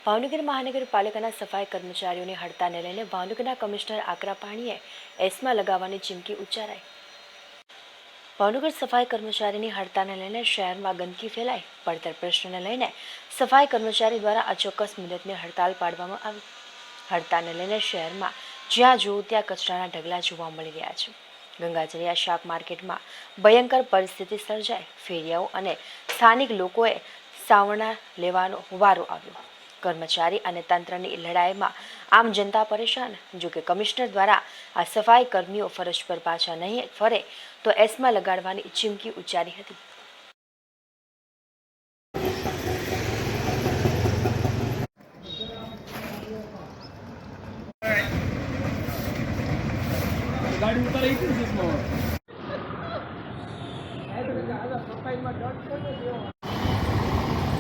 ભાવનગર મહાનગરપાલિકાના સફાઈ કર્મચારીઓની હડતાલને લઈને ભાવનગરના કમિશનર આકરાપાણીએ એસમાં લગાવવાની ચીમકી ઉચ્ચારાઈ। ભાવનગર સફાઈ કર્મચારીની હડતાલને લઈને શહેરમાં ગંદકી ફેલાઈ પડતર પ્રશ્નને લઈને સફાઈ કર્મચારી દ્વારા અચોક્કસ મુદતની હડતાલ પાડવામાં આવી। હડતાલને લઈને શહેરમાં જ્યાં જોઉં ત્યાં કચરાના ઢગલા જોવા મળી રહ્યા છે। ગંગાજળિયા શાક માર્કેટમાં ભયંકર પરિસ્થિતિ સર્જાઈ। ફેરિયાઓ અને સ્થાનિક લોકોએ સાવરણા લેવાનો વારો આવ્યો। કર્મચારી અને તંત્રની લડાઈમાં આમ જનતા પરેશાન। જો કે કમિશનર દ્વારા આ સફાઈ કર્મીઓ ફરજ પર પાછા નહીં ફરે તો એસમાં લગાડવાની ચીમકી ઉચ્ચારી હતી।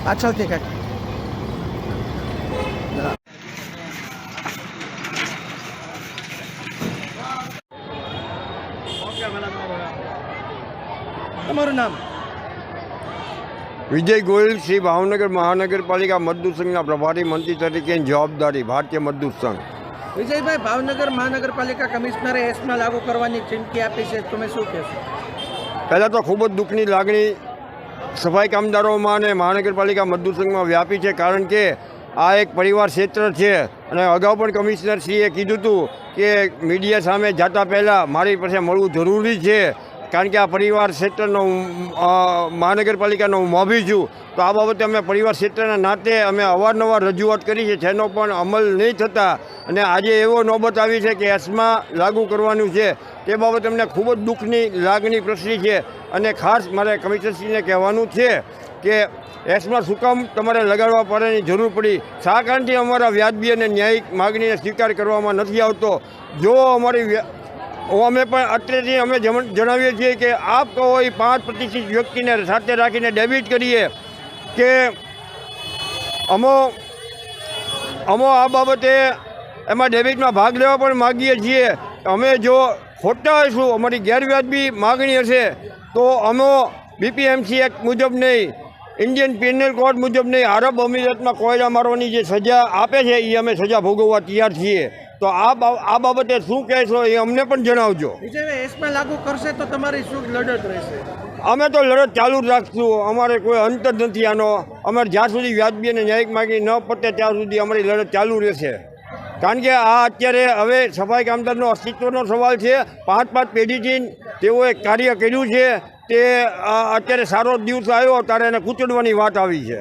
પાછળથી કાંઈક તમારું નામ? વિજય ગોયલ, શ્રી ભાવનગર મહાનગરપાલિકા મજદૂર સંઘના પ્રભારી મંત્રી તરીકેની જવાબદારી, ભારતીય મજદૂર સંઘ। વિજયભાઈ, ભાવનગર મહાનગરપાલિકા કમિશનરે એસમાં લાગુ કરવાની ચીમકી આપી છે, તમે શું કહેશો? પહેલાં તો ખૂબ જ દુઃખની લાગણી સફાઈ કામદારોમાં અને મહાનગરપાલિકા મજદૂર સંઘમાં વ્યાપી છે, કારણ કે આ એક પરિવાર ક્ષેત્ર છે અને અગાઉ પણ કમિશનરશ્રીએ કીધું હતું કે મીડિયા સામે જતા પહેલાં મારી પાસે મળવું જરૂરી છે, કારણ કે આ પરિવાર ક્ષેત્રનો મહાનગરપાલિકાનો હું મોભી છું। તો આ બાબતે અમે પરિવાર ક્ષેત્રના નાતે અમે અવારનવાર રજૂઆત કરી છે, જેનો પણ અમલ નહીં થતા અને આજે એવો નોબત આવી છે કે એસમાં લાગુ કરવાનું છે, તે બાબતે અમને ખૂબ જ દુઃખની લાગણી પ્રસરી છે। અને ખાસ મારે કમિશનરશ્રીને કહેવાનું છે કે એસમાં શું કામ તમારે લગાડવા પડવાની જરૂર પડી, શા કારણથી અમારા વ્યાજબી અને ન્યાયિક માગણીને સ્વીકાર કરવામાં નથી આવતો। જો અમારી અમે પણ અત્યારથી અમે જણાવીએ છીએ કે આપ કહો એ 5% વ્યક્તિને સાથે રાખીને ડેબિટ કરીએ કે અમો આ બાબતે એમાં ડેબિટમાં ભાગ લેવા પણ માગીએ છીએ। અમે જો ખોટા હશું, અમારી ગેરવ્યાજબી માગણી હશે તો અમે BPMC એક્ટ મુજબ નહીં, ઇન્ડિયન પેનલ કોડ મુજબ નહીં, આરબ અમીરાતમાં કોયલા મારવાની જે સજા આપે છે એ અમે સજા ભોગવવા તૈયાર છીએ। તો આ બાબતે શું કહેશો એ અમને પણ જણાવજો। વિજયભાઈ, એસમાં લાગુ કરશે તો તમારી શું લડત રહેશે? અમે તો લડત ચાલુ જ રાખશું, અમારે કોઈ અંત જ નથી આનો। અમારે જ્યાં સુધી વ્યાજબી અને ન્યાયિક માગણી ન પતે ત્યાં સુધી અમારી લડત ચાલુ રહેશે, કારણ કે આ અત્યારે હવે સફાઈ કામદારનો અસ્તિત્વનો સવાલ છે। 5 પેઢીથી તેઓએ કાર્ય કર્યું છે, તે અત્યારે સારો દિવસ આવ્યો ત્યારે એને કૂચડવાની વાત આવી છે।